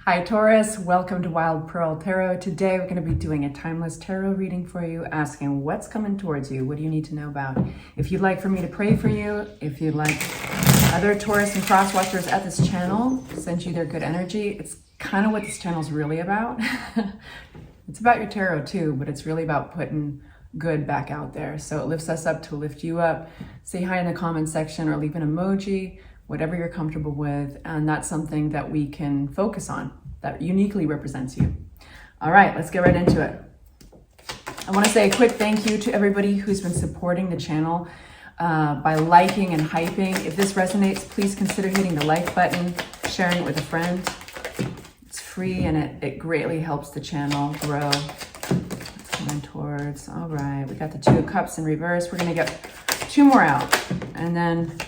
Hi Taurus, welcome to Wild Pearl Tarot. Today we're going to be doing a timeless tarot reading for you, asking what's coming towards you, what do you need to know about. If you'd like for me to pray for you, if you'd like other Taurus and cross watchers at this channel, send you their good energy. It's kind of what this channel is really about. It's about your tarot too, but it's really about putting good back out there. So it lifts us up to lift you up. Say hi in the comment section or leave an emoji, whatever you're comfortable with, and that's something that we can focus on that uniquely represents you. All right, let's get right into it. I want to say a quick thank you to everybody who's been supporting the channel by liking and hyping. If this resonates, please consider hitting the like button, sharing it with a friend. It's free and it greatly helps the channel grow. Let's come in towards, all right, we got the Two of Cups in reverse. We're gonna get two more out, and then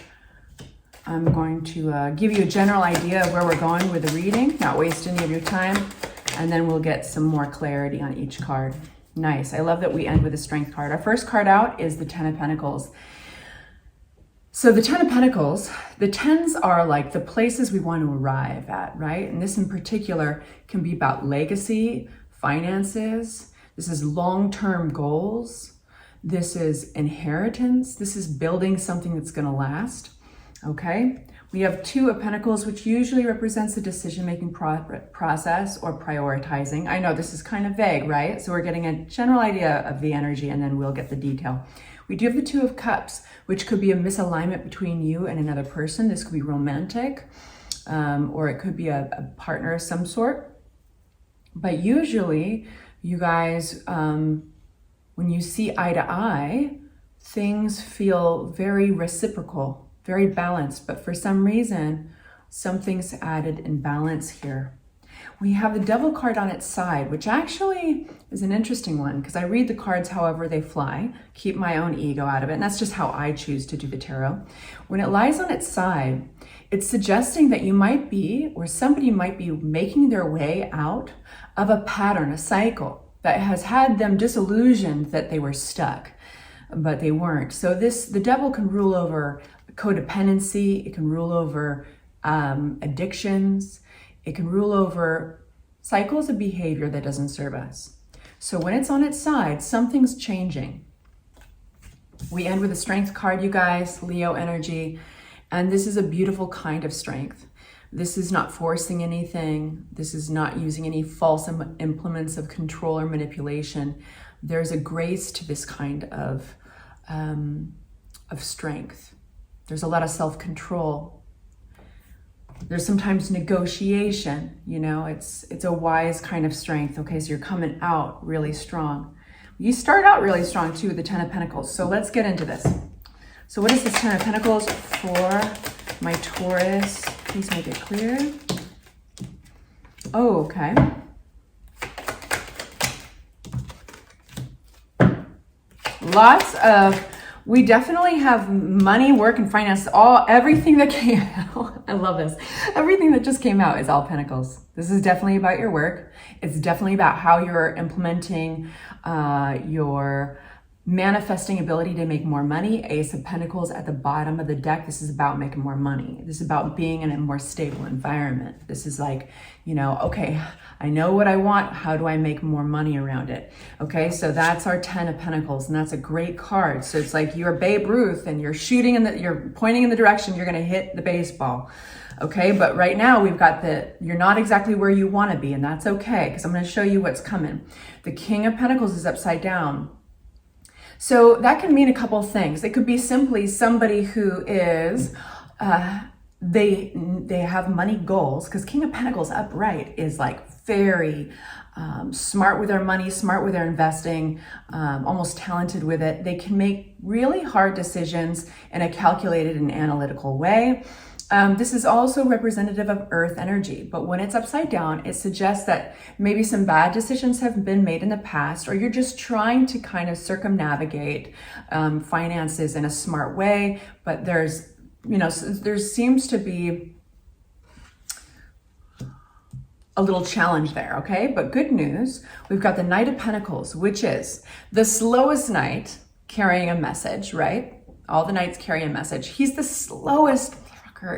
I'm going to give you a general idea of where we're going with the reading, not waste any of your time, and then we'll get some more clarity on each card. Nice. I love that we end with a Strength card. Our first card out is the Ten of Pentacles. So the Ten of Pentacles, the tens are like the places we want to arrive at, right? And this in particular can be about legacy, finances. This is long-term goals. This is inheritance. This is building something that's going to last. Okay, we have Two of Pentacles, which usually represents the decision-making process or prioritizing. I know this is kind of vague, right? So we're getting a general idea of the energy and then we'll get the detail. We do have the Two of Cups, which could be a misalignment between you and another person. This could be romantic, or it could be a partner of some sort. But usually, you guys, when you see eye to eye, things feel very reciprocal, very balanced, but for some reason, something's added in balance here. We have the Devil card on its side, which actually is an interesting one because I read the cards however they fly, keep my own ego out of it, and that's just how I choose to do the tarot. When it lies on its side, it's suggesting that you might be, or somebody might be making their way out of a pattern, a cycle that has had them disillusioned that they were stuck, but they weren't. So the Devil can rule over codependency, it can rule over addictions, it can rule over cycles of behavior that doesn't serve us. So when it's on its side, something's changing. We end with a Strength card, you guys, Leo energy, and this is a beautiful kind of strength. This is not forcing anything. This is not using any false implements of control or manipulation. There's a grace to this kind of strength. There's a lot of self-control. There's sometimes negotiation, you know, it's a wise kind of strength. Okay, so you're coming out really strong. You start out really strong too with the Ten of Pentacles. So let's get into this. So what is this Ten of Pentacles for my Taurus? Please make it clear. Oh, okay. We definitely have money, work, and finance, everything that came out. I love this. Everything that just came out is all Pentacles. This is definitely about your work. It's definitely about how you're implementing your manifesting ability to make more money. Ace of Pentacles at the bottom of the deck. This is about making more money. This is about being in a more stable environment. This is like, you know, okay, I know what I want. How do I make more money around it? Okay, so that's our Ten of Pentacles, and that's a great card. So it's like you're Babe Ruth and you're shooting you're pointing in the direction you're going to hit the baseball. Okay, but right now we've got you're not exactly where you want to be, and that's okay because I'm going to show you what's coming. The King of Pentacles is upside down. So that can mean a couple of things. It could be simply somebody who is, they have money goals, because King of Pentacles upright is like very smart with their money, smart with their investing, almost talented with it. They can make really hard decisions in a calculated and analytical way. This is also representative of earth energy, but when it's upside down, it suggests that maybe some bad decisions have been made in the past, or you're just trying to kind of circumnavigate finances in a smart way, but there seems to be a little challenge there, okay? But good news, we've got the Knight of Pentacles, which is the slowest knight carrying a message, right? All the knights carry a message. He's the slowest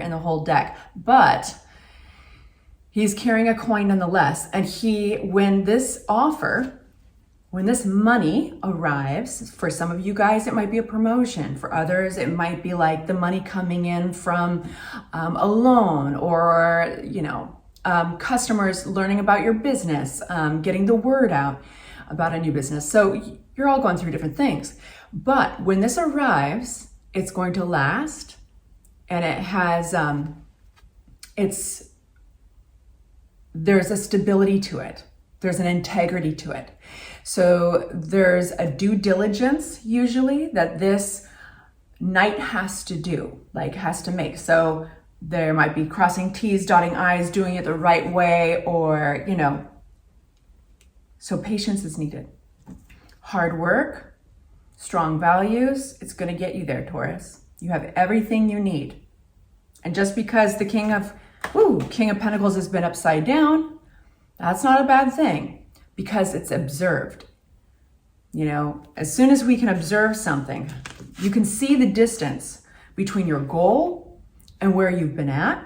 in the whole deck, but He's carrying a coin nonetheless. And when this money arrives, for some of you guys, it might be a promotion. For others, it might be like the money coming in from a loan, or, customers learning about your business, getting the word out about a new business. So you're all going through different things. But when this arrives, it's going to last, and it has, there's a stability to it. There's an integrity to it. So there's a due diligence usually that this knight has to do, has to make. So there might be crossing T's, dotting I's, doing it the right way, or, so patience is needed. Hard work, strong values, it's going to get you there, Taurus. You have everything you need. And just because the King of Pentacles has been upside down, that's not a bad thing, because it's observed. As soon as we can observe something, you can see the distance between your goal and where you've been at,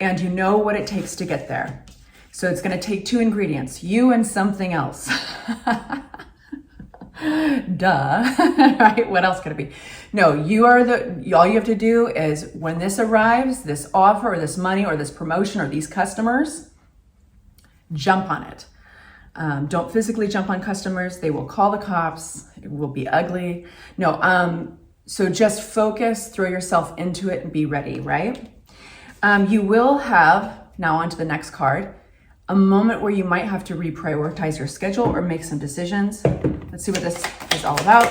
and you know what it takes to get there. So it's going to take two ingredients, you and something else. Duh, right? What else could it be? No, all you have to do is, when this arrives, this offer or this money or this promotion or these customers, jump on it. Don't physically jump on customers. They will call the cops. It will be ugly. No, so just focus, throw yourself into it, and be ready, right? You will have, now on to the next card, a moment where you might have to reprioritize your schedule or make some decisions. Let's see what this is all about.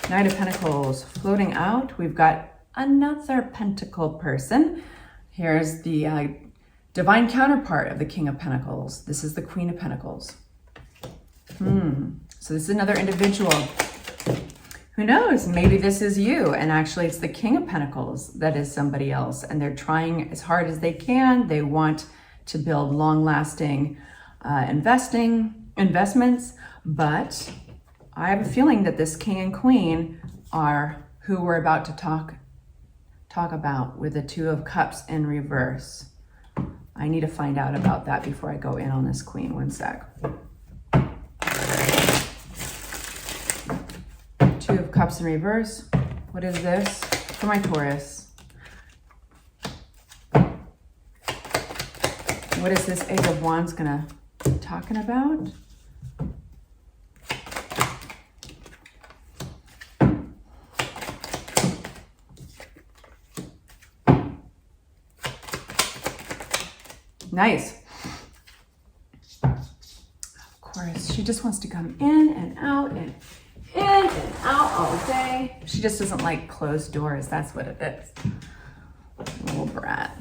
Knight of Pentacles floating out. We've got another pentacle person. Here's the divine counterpart of the King of Pentacles. This is the Queen of Pentacles. So this is another individual. Who knows? Maybe this is you, and actually it's the King of Pentacles that is somebody else, and they're trying as hard as they can. They want to build long-lasting investments, but I have a feeling that this King and Queen are who we're about to talk about, with the Two of Cups in reverse. I need to find out about that before I go in on this Queen. One sec. Two of Cups in reverse. What is this for my Taurus? What is this Eight of Wands talking about? Nice. Of course, she just wants to come in and out and in and out all day. She just doesn't like closed doors. That's what it is. Little brat.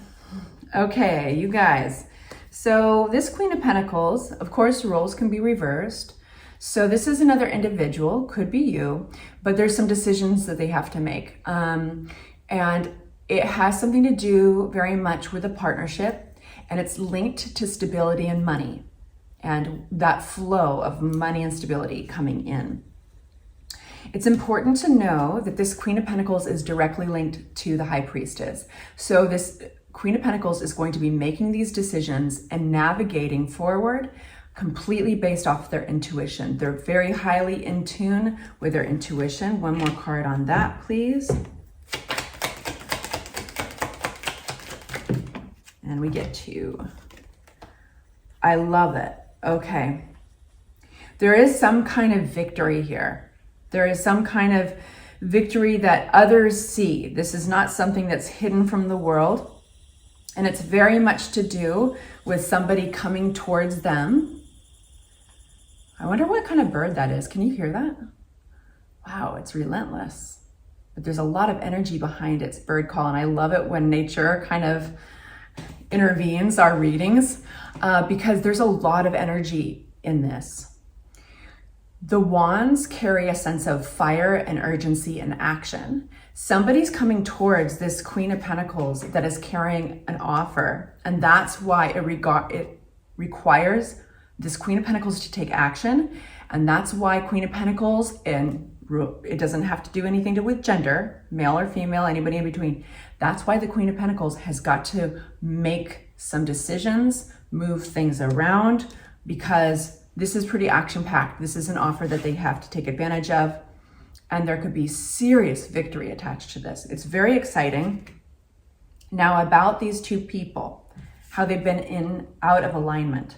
Okay, you guys. So this Queen of Pentacles, of course, roles can be reversed. So this is another individual, could be you, but there's some decisions that they have to make. And it has something to do very much with a partnership, and it's linked to stability and money, and that flow of money and stability coming in. It's important to know that this Queen of Pentacles is directly linked to the High Priestess. So this Queen of Pentacles is going to be making these decisions and navigating forward completely based off their intuition. They're very highly in tune with their intuition. One more card on that, please. And we get two. I love it. Okay. There is some kind of victory here. There is some kind of victory that others see. This is not something that's hidden from the world. And it's very much to do with somebody coming towards them. I wonder what kind of bird that is. Can you hear that? Wow, it's relentless. But there's a lot of energy behind its bird call. And I love it when nature kind of intervenes our readings because there's a lot of energy in this. The wands carry a sense of fire and urgency and action. Somebody's coming towards this Queen of Pentacles that is carrying an offer, and that's why it requires this Queen of Pentacles to take action, and that's why Queen of Pentacles, and it doesn't have to do anything with gender, male or female, anybody in between. That's why the Queen of Pentacles has got to make some decisions, move things around, because this is pretty action-packed. This is an offer that they have to take advantage of, and there could be serious victory attached to this. It's very exciting. Now, about these two people, how they've been out of alignment.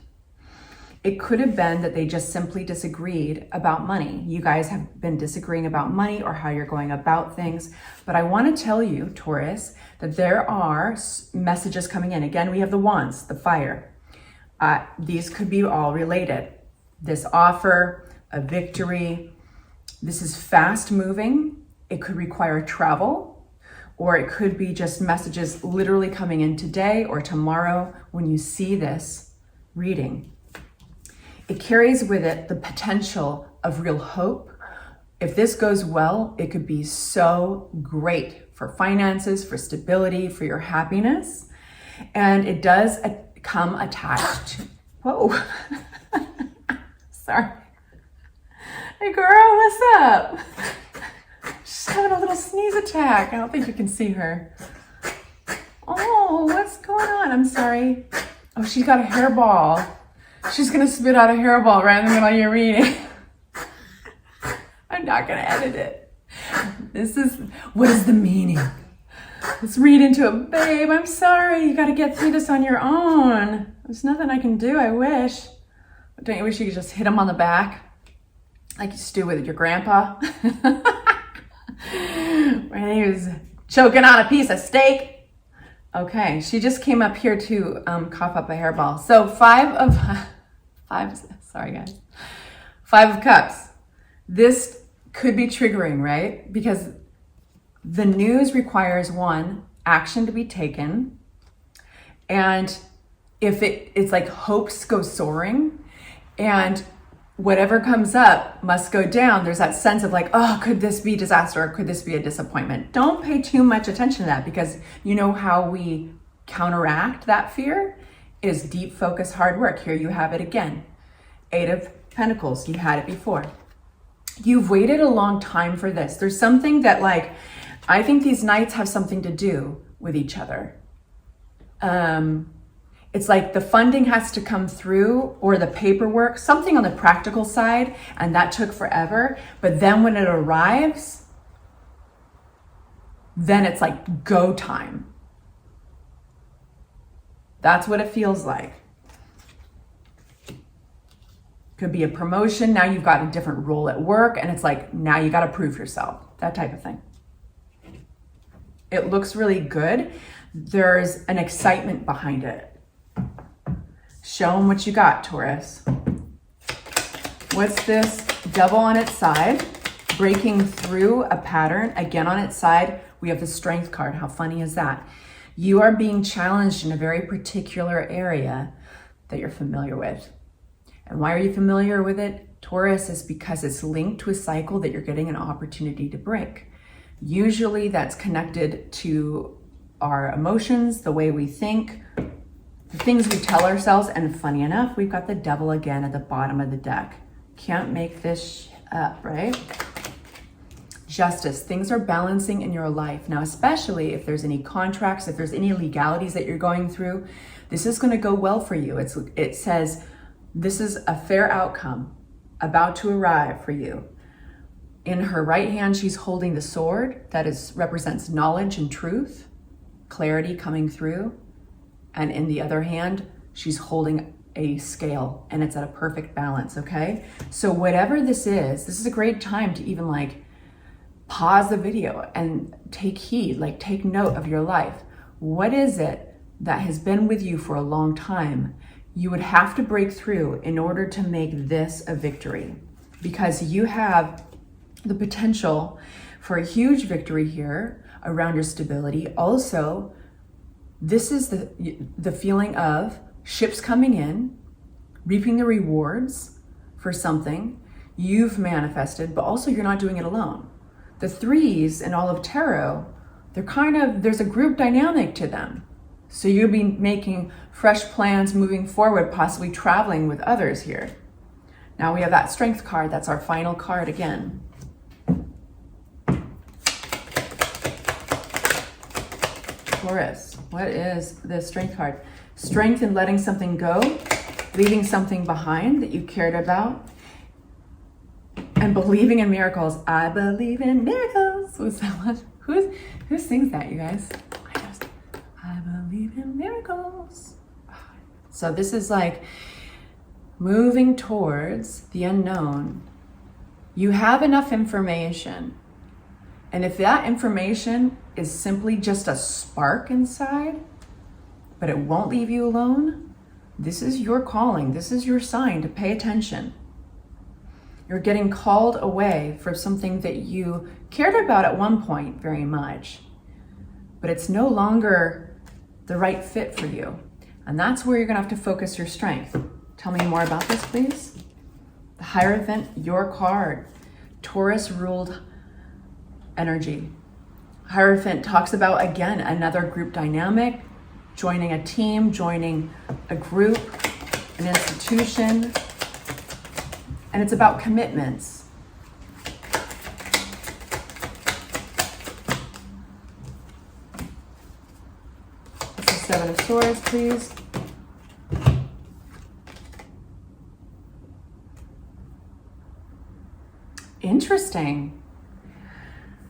It could have been that they just simply disagreed about money. You guys have been disagreeing about money or how you're going about things. But I want to tell you, Taurus, that there are messages coming in. Again, we have the wands, the fire. These could be all related. This offer, a victory. This is fast moving. It could require travel, or it could be just messages literally coming in today or tomorrow when you see this reading. It carries with it the potential of real hope. If this goes well, it could be so great for finances, for stability, for your happiness. And it does come attached. Whoa. Sorry. Hey girl, what's up? She's having a little sneeze attack. I don't think you can see her. Oh, what's going on? I'm sorry. Oh, she's got a hairball. She's gonna spit out a hairball right in the middle of your reading. I'm not gonna edit it. What is the meaning? Let's read into it. Babe, I'm sorry. You gotta get through this on your own. There's nothing I can do, I wish. Don't you wish you could just hit him on the back? Like you used to do with your grandpa? When he was choking on a piece of steak. Okay, she just came up here to cough up a hairball. So Five of Cups. This could be triggering, right? Because the news requires one, action to be taken. And if it's like hopes go soaring and whatever comes up must go down, there's that sense of like, oh, could this be disaster or could this be a disappointment? Don't pay too much attention to that, because you know how we counteract that fear is deep focus, hard work. Here you have it again. 8 of Pentacles, you had it before. You've waited a long time for this. There's something that I think these nights have something to do with each other. It's like the funding has to come through, or the paperwork, something on the practical side, and that took forever. But then when it arrives, then it's like go time. That's what it feels like. Could be a promotion. Now you've got a different role at work, and it's like, now you got to prove yourself, that type of thing. It looks really good. There's an excitement behind it. Show them what you got, Taurus. What's this? Devil on its side, breaking through a pattern. Again, on its side, we have the Strength card. How funny is that? You are being challenged in a very particular area that you're familiar with. And why are you familiar with it, Taurus? Is because it's linked to a cycle that you're getting an opportunity to break. Usually that's connected to our emotions, the way we think, the things we tell ourselves. And funny enough, we've got the Devil again at the bottom of the deck. Can't make this up, right? Justice. Things are balancing in your life. Now, especially if there's any contracts, if there's any legalities that you're going through, this is going to go well for you. It says this is a fair outcome about to arrive for you. In her right hand, she's holding the sword that represents knowledge and truth, clarity coming through. And in the other hand, she's holding a scale, and it's at a perfect balance, okay? So whatever this is a great time to even pause the video and take heed, take note of your life. What is it that has been with you for a long time? You would have to break through in order to make this a victory, because you have the potential for a huge victory here around your stability. Also, this is the feeling of ships coming in, reaping the rewards for something you've manifested, but also you're not doing it alone. The 3s in all of tarot, there's a group dynamic to them. So you'll be making fresh plans moving forward, possibly traveling with others here. Now we have that Strength card. That's our final card again. Taurus, what is the Strength card? strength in letting something go, leaving something behind that you cared about, and believing in miracles. I believe in miracles. Was that one? Who sings that, you guys? I believe in miracles. So this is like moving towards the unknown. You have enough information. And if that information is simply just a spark inside, but it won't leave you alone, this is your calling. This is your sign to pay attention. You're getting called away for something that you cared about at one point very much, but it's no longer the right fit for you. And that's where you're gonna have to focus your strength. Tell me more about this, please. The Hierophant, your card. Taurus ruled energy. Hierophant talks about, again, another group dynamic, joining a team, joining a group, an institution, and it's about commitments. It's the Seven of Swords, please. Interesting.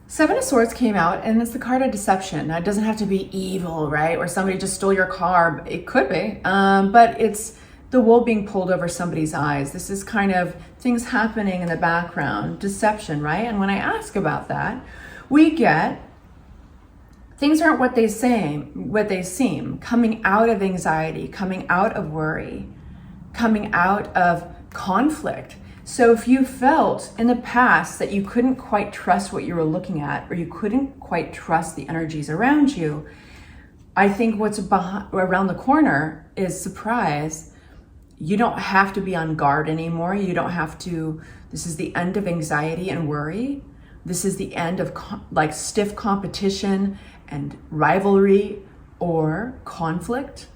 Seven of Swords came out, and it's the card of deception. Now, it doesn't have to be evil, right? Or somebody just stole your car. It could be, but it's the wool being pulled over somebody's eyes. This is kind of things happening in the background, deception, right? And when I ask about that, we get things aren't what they seem, coming out of anxiety, coming out of worry, coming out of conflict. So if you felt in the past that you couldn't quite trust what you were looking at, or you couldn't quite trust the energies around you, I think what's around the corner is surprise. You don't have to be on guard anymore. You don't have to, this is the end of anxiety and worry. This is the end of like stiff competition and rivalry or conflict.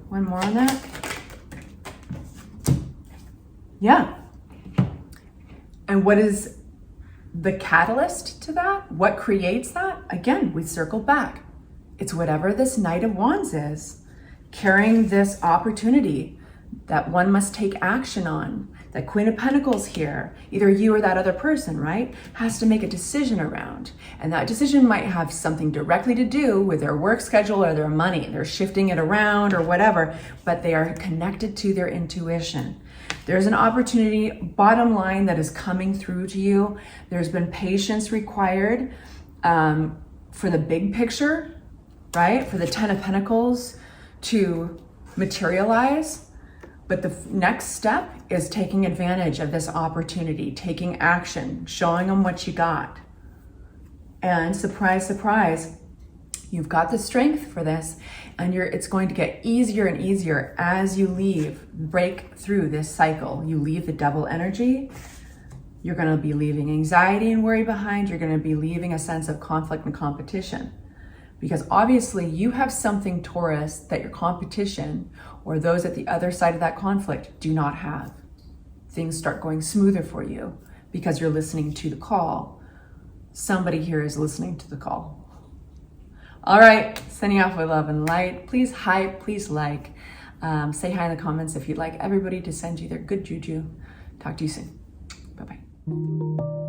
One more on that. Yeah. And what is the catalyst to that? What creates that? Again, we circle back. It's whatever this Knight of Wands is, carrying this opportunity that one must take action on. That Queen of Pentacles here, either you or that other person, right, has to make a decision around. And that decision might have something directly to do with their work schedule or their money. They're shifting it around or whatever, but they are connected to their intuition. There's an opportunity, bottom line, that is coming through to you. There's been patience required for the big picture, right? For the Ten of Pentacles to materialize. But the next step is taking advantage of this opportunity, taking action, showing them what you got. And surprise, surprise, you've got the strength for this, and it's going to get easier and easier as you break through this cycle. You leave the double energy. You're going to be leaving anxiety and worry behind. You're going to be leaving a sense of conflict and competition. Because obviously you have something, Taurus, that your competition or those at the other side of that conflict do not have. Things start going smoother for you because you're listening to the call. Somebody here is listening to the call. All right, sending off with love and light. Please hype, please like. Say hi in the comments if you'd like everybody to send you their good juju. Talk to you soon. Bye-bye.